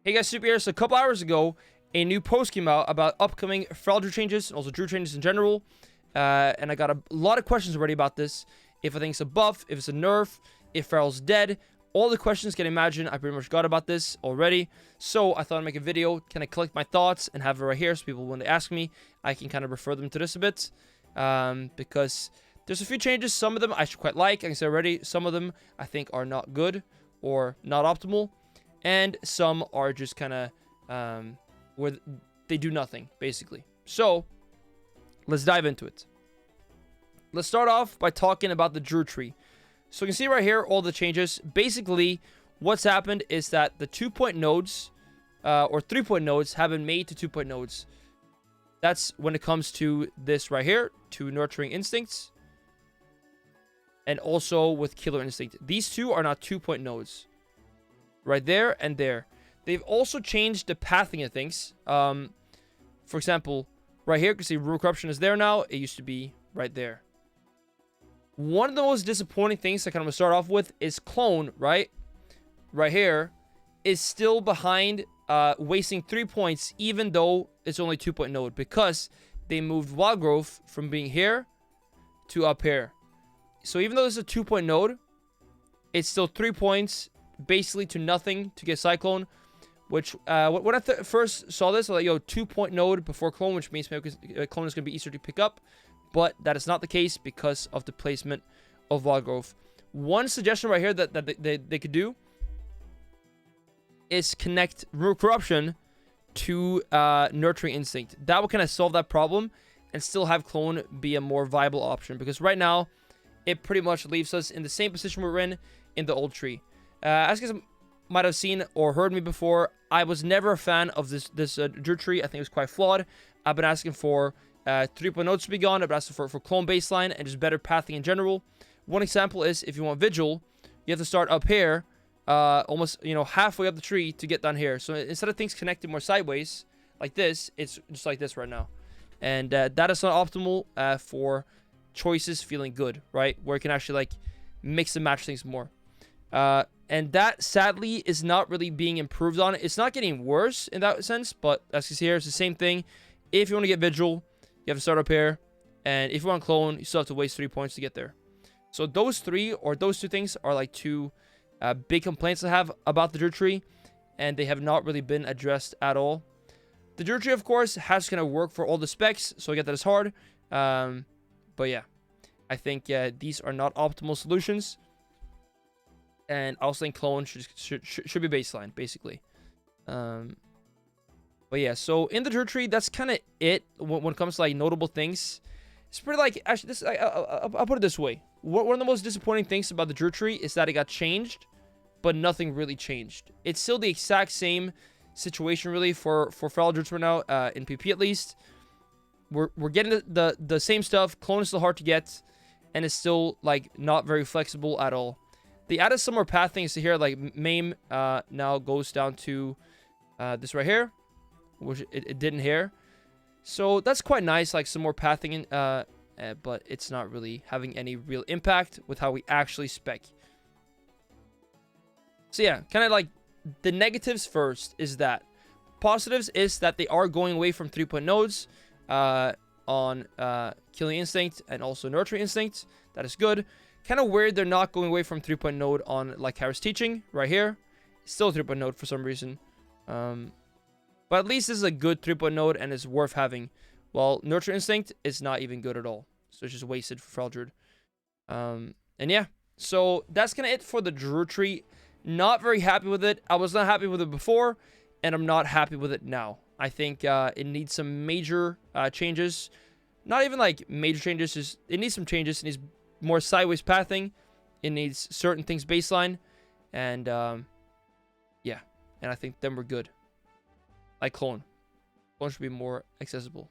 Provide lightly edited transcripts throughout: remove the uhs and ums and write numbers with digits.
Hey guys, Snupy here. So a couple hours ago, a new post came out about upcoming Feral Drew changes and also Drew changes in general. And I got a lot of questions already about this. If I think it's a buff, if it's a nerf, if Feral's dead. All the questions you can imagine, I pretty much got about this already. So I thought I'd make a video, kind of collect my thoughts and have it right here so people, when they ask me, I can kind of refer them to this a bit. Because there's a few changes. Some of them I quite like I said already. Some of them I think are not good or not optimal. And some are just kind of where they do nothing, basically. So, let's dive into it. Let's start off by talking about the Drew tree. So, you can see right here all the changes. Basically, what's happened is that the 2-point nodes, or 3-point nodes, have been made to 2-point nodes. That's when it comes to this right here, to Nurturing Instincts. And also with Killer Instinct. These two are not 2-point nodes. Right there and there. They've also changed the pathing of things. For example, right here, you can see Rule Corruption is there now. It used to be right there. One of the most disappointing things I kind of want to start off with is Clone, right? Right here is still behind, wasting 3 points, even though it's only 2-point node, because they moved Wild Growth from being here to up here. So even though this is a 2-point node, it's still 3 points. Basically to nothing to get Cyclone, which when I first saw this, I was like, yo, 2-point node before Clone, which means maybe Clone is going to be easier to pick up, but that is not the case because of the placement of Wild Growth. One suggestion right here that they could do is connect Rule Corruption to Nurturing Instinct. That would kind of solve that problem and still have Clone be a more viable option, because right now it pretty much leaves us in the same position we're in the old tree. As you guys might have seen or heard me before, I was never a fan of this Drew tree. I think it was quite flawed. I've been asking for 3-point nodes to be gone. I've been asking for Clone baseline and just better pathing in general. One example is if you want Vigil, you have to start up here, almost halfway up the tree to get down here. So instead of things connected more sideways like this, it's just like this right now, and that is not optimal for choices feeling good, right? Where you can actually like mix and match things more. And that, sadly, is not really being improved on. It's not getting worse in that sense, but as you see here, it's the same thing. If you want to get Vigil, you have to start up here. And if you want Clone, you still have to waste 3 points to get there. So those two things are like two big complaints I have about the Drew tree, and they have not really been addressed at all. The Drew tree, of course, has to kind of work for all the specs, so I get that it's hard. But yeah, I think these are not optimal solutions. And I also think Clone should be baseline, basically. But yeah, so in the Drew tree, that's kind of it when it comes to like notable things. It's pretty like, actually, this I'll put it this way. One of the most disappointing things about the Drew tree is that it got changed, but nothing really changed. It's still the exact same situation, really, for Feral Drews right now, in PP at least. We're getting the same stuff. Clone is still hard to get, and it's still like not very flexible at all. They added some more path things to here, like MAME now goes down to this right here, which it didn't here. So that's quite nice, like some more pathing, but it's not really having any real impact with how we actually spec. So yeah, kind of like the negatives first is that. Positives is that they are going away from 3-point nodes on Killing Instinct and also Nurturing Instinct. That is good. Kind of weird they're not going away from 3-point node on like Harris Teaching right here. Still a 3-point node for some reason. But at least this is a good 3-point node and is worth having. While Nurture Instinct is not even good at all. So it's just wasted for Feral Drew. And yeah, so that's kind of it for the Drew tree. Not very happy with it. I was not happy with it before, and I'm not happy with it now. I think it needs some major changes. Not even like major changes, just it needs some changes. It needs more sideways pathing. It needs certain things baseline. And yeah, and I think then we're good. Like Clone. Clone should be more accessible.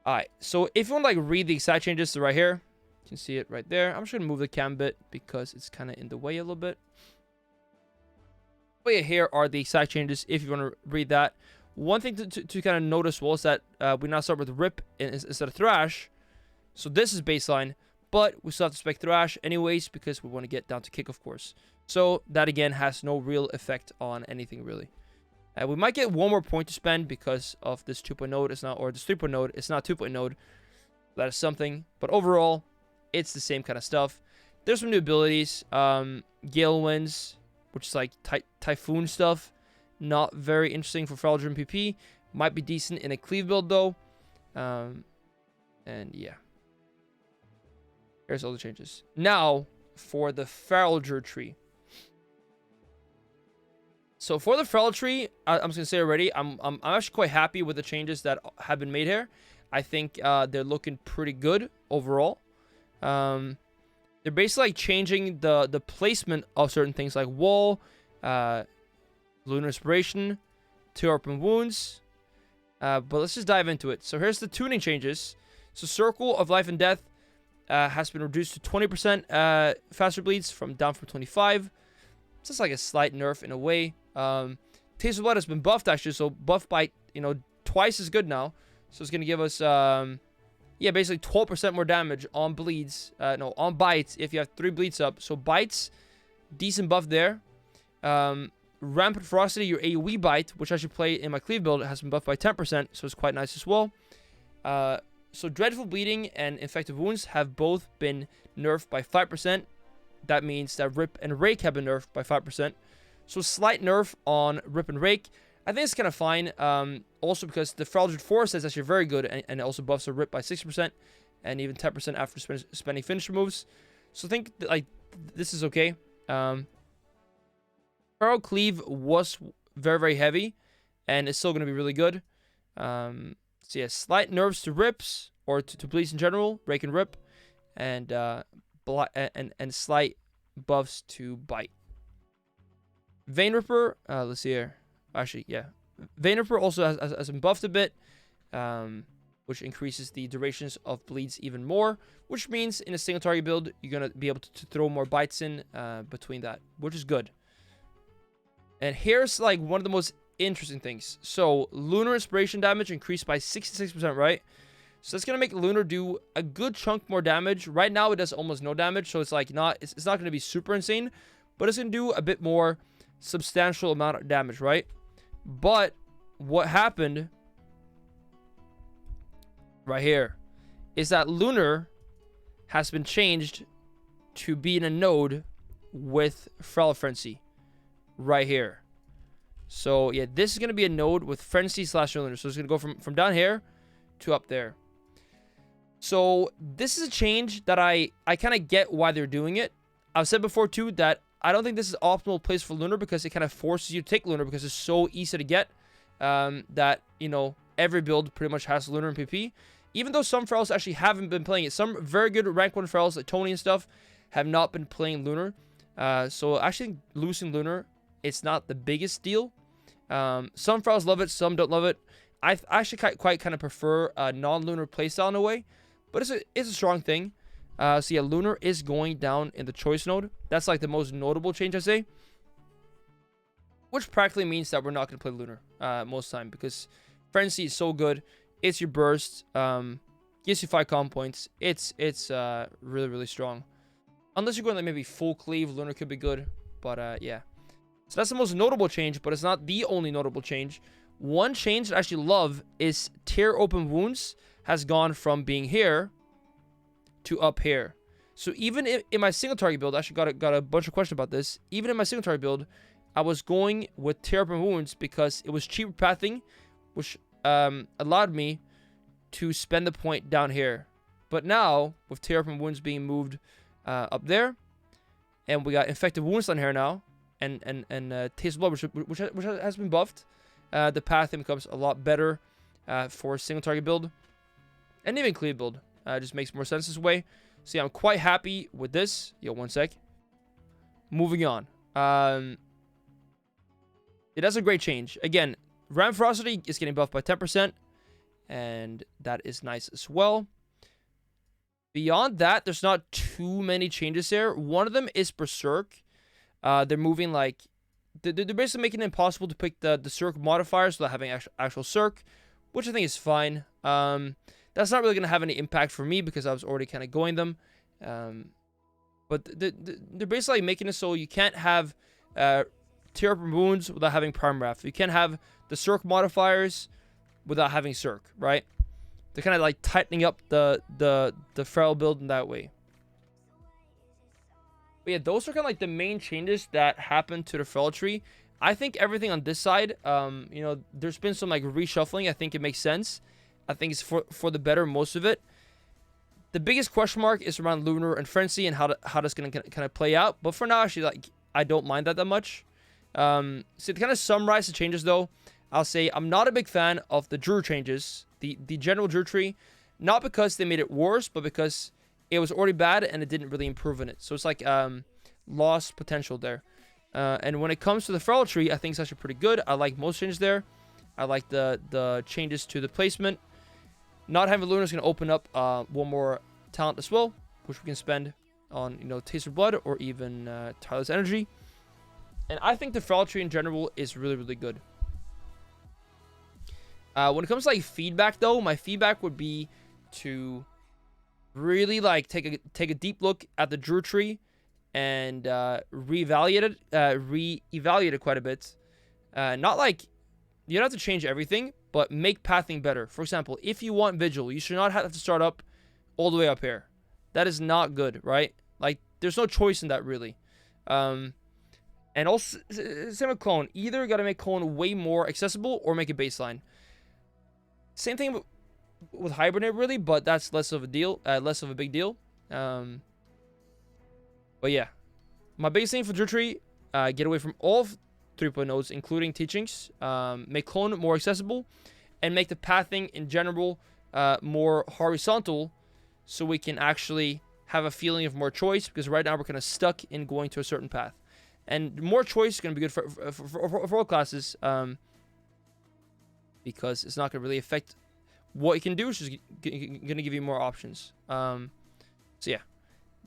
Alright, so if you want to like read the exact changes to right here, you can see it right there. I'm just going to move the cam bit because it's kind of in the way a little bit. But yeah, here are the exact changes if you want to read that. One thing to kind of notice was that we now start with Rip instead of Thrash. So this is baseline. But we still have to spec Thrash anyways because we want to get down to Kick, of course. So that, again, has no real effect on anything, really. We might get one more point to spend because of this 2-point node. It's not, or this 3-point node. It's not 2-point node. That is something. But overall, it's the same kind of stuff. There's some new abilities. Gale Winds, which is like Typhoon stuff. Not very interesting for Fralger and PP. Might be decent in a cleave build, though. And yeah. Here's all the changes. Now, for the Fralger tree. So for the Fralger tree, I'm just gonna say already, I'm actually quite happy with the changes that have been made here. I think they're looking pretty good overall. They're basically like changing the placement of certain things like wall, lunar inspiration, tear open wounds. But let's just dive into it. So here's the tuning changes. So circle of life and death has been reduced to 20% faster bleeds down from 25. It's just like a slight nerf in a way. Taste of Blood has been buffed actually, so buffed by twice as good now. So it's gonna give us yeah, basically 12% more damage on bleeds. No, on bites if you have 3 bleeds up. So bites, decent buff there. Rampant Ferocity, your AoE bite, which I should play in my cleave build, has been buffed by 10%, so it's quite nice as well. So Dreadful Bleeding and Infected Wounds have both been nerfed by 5%. That means that Rip and Rake have been nerfed by 5%. So slight nerf on Rip and Rake. I think it's kind of fine. Also because the Fralger Force is actually very good, and it also buffs a Rip by 60% and even 10% after spending finisher moves. So I think like this is okay. Feral Cleave was very, very heavy, and it's still going to be really good. So yeah, slight nerfs to Rips, or to bleeds in general, Rake and Rip, and slight buffs to Bite. Vein Ripper, let's see here. Actually, yeah. Vein Ripper also has been buffed a bit, which increases the durations of bleeds even more, which means in a single target build, you're going to be able to throw more bites in between that, which is good. And here's like one of the most interesting things. So Lunar Inspiration damage increased by 66%, right? So that's going to make Lunar do a good chunk more damage. Right now, it does almost no damage, so it's like it's not going to be super insane, but it's going to do a bit more substantial amount of damage, right? But what happened right here is that Lunar has been changed to be in a node with Feral Frenzy right here. So yeah, this is going to be a node with Frenzy / Lunar. So it's going to go from down here to up there. So this is a change that I kind of get why they're doing it. I've said before too that I don't think this is optimal place for Lunar because it kind of forces you to take Lunar because it's so easy to get that, every build pretty much has Lunar and PP. Even though some Ferals actually haven't been playing it. Some very good rank 1 Ferals like Tony and stuff have not been playing Lunar. So actually losing Lunar, it's not the biggest deal. Some Ferals love it, some don't love it. I actually quite kind of prefer a non-Lunar playstyle in a way. But it's a strong thing. So yeah, Lunar is going down in the choice node. That's like the most notable change, I say. Which practically means that we're not going to play Lunar most of the time. Because Frenzy is so good. It's your burst. Gives you 5 comm points. It's really, really strong. Unless you're going like maybe full cleave, Lunar could be good. But yeah. So that's the most notable change. But it's not the only notable change. One change that I actually love is Tear Open Wounds has gone from being here to up here. So even in my single target build, I actually got a bunch of questions about this. Even in my single target build, I was going with Tear Open Wounds because it was cheaper pathing, which allowed me to spend the point down here. But now, with Tear Open Wounds being moved up there, and we got Infected Wounds down here now, and Taste of Blood, which has been buffed, the pathing becomes a lot better for a single target build, and even cleave build. Just makes more sense this way. So yeah, I'm quite happy with this. Yo, one sec. Moving on. It has a great change. Again, Ram Ferocity is getting buffed by 10%. And that is nice as well. Beyond that, there's not too many changes there. One of them is Berserk. They're moving like... They're basically making it impossible to pick the Circ modifiers without having actual Circ, which I think is fine. That's not really going to have any impact for me because I was already kind of going them. But they're basically making it so you can't have tear up wounds without having Prime Wrath. You can't have the Circ modifiers without having Circ, right? They're kind of like tightening up the Feral build in that way. But yeah, those are kind of like the main changes that happened to the Feral tree. I think everything on this side, you know, there's been some like reshuffling. I think it makes sense. I think it's for the better, most of it. The biggest question mark is around Lunar and Frenzy and how that's going to kind of play out. But for now, actually, like, I don't mind that much. So to kind of summarize the changes, though, I'll say I'm not a big fan of the Drew changes, the general Drew tree, not because they made it worse, but because it was already bad and it didn't really improve in it. So it's like lost potential there. And when it comes to the Feral tree, I think it's actually pretty good. I like most changes there. I like the changes to the placement. Not having Lunar is going to open up one more talent as well, which we can spend on, you know, Taste of Blood or even Tireless Energy. And I think the Feral tree in general is really, really good. When it comes to like feedback, though, my feedback would be to really like take a deep look at the Drew tree and reevaluate it quite a bit. Not like you don't have to change everything, but make pathing better. For example, if you want Vigil, you should not have to start up all the way up here. That is not good, right? Like, there's no choice in that, really. And also, same with Clone. Either got to make Clone way more accessible or make it baseline. Same thing with Hibernate, really, but that's less of a deal, less of a big deal. But yeah, my biggest thing for Drew Tree, get away from all 3.0 nodes, including teachings, make Clone more accessible, and make the pathing in general more horizontal, so we can actually have a feeling of more choice, because right now we're kind of stuck in going to a certain path. And more choice is going to be good for all classes, because it's not going to really affect what you can do. It's just going to give you more options. So yeah,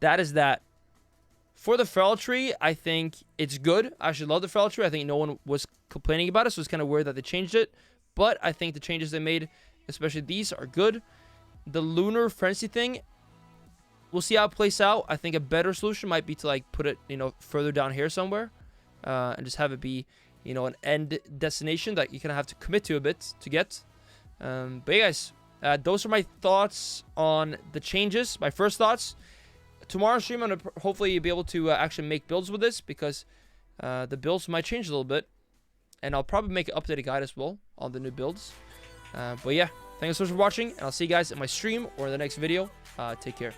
that is that. For the Feral tree, I think it's good. I actually love the Feral tree. I think no one was complaining about it, so it's kind of weird that they changed it. But I think the changes they made, especially these, are good. The Lunar Frenzy thing, we'll see how it plays out. I think a better solution might be to like put it, you know, further down here somewhere, and just have it be, you know, an end destination that you kind of have to commit to a bit to get. But yeah, guys, those are my thoughts on the changes. My first thoughts. Tomorrow's stream, I'm going to hopefully be able to actually make builds with this, because the builds might change a little bit. And I'll probably make an updated guide as well on the new builds. But yeah, thank you so much for watching, and I'll see you guys in my stream or in the next video. Take care.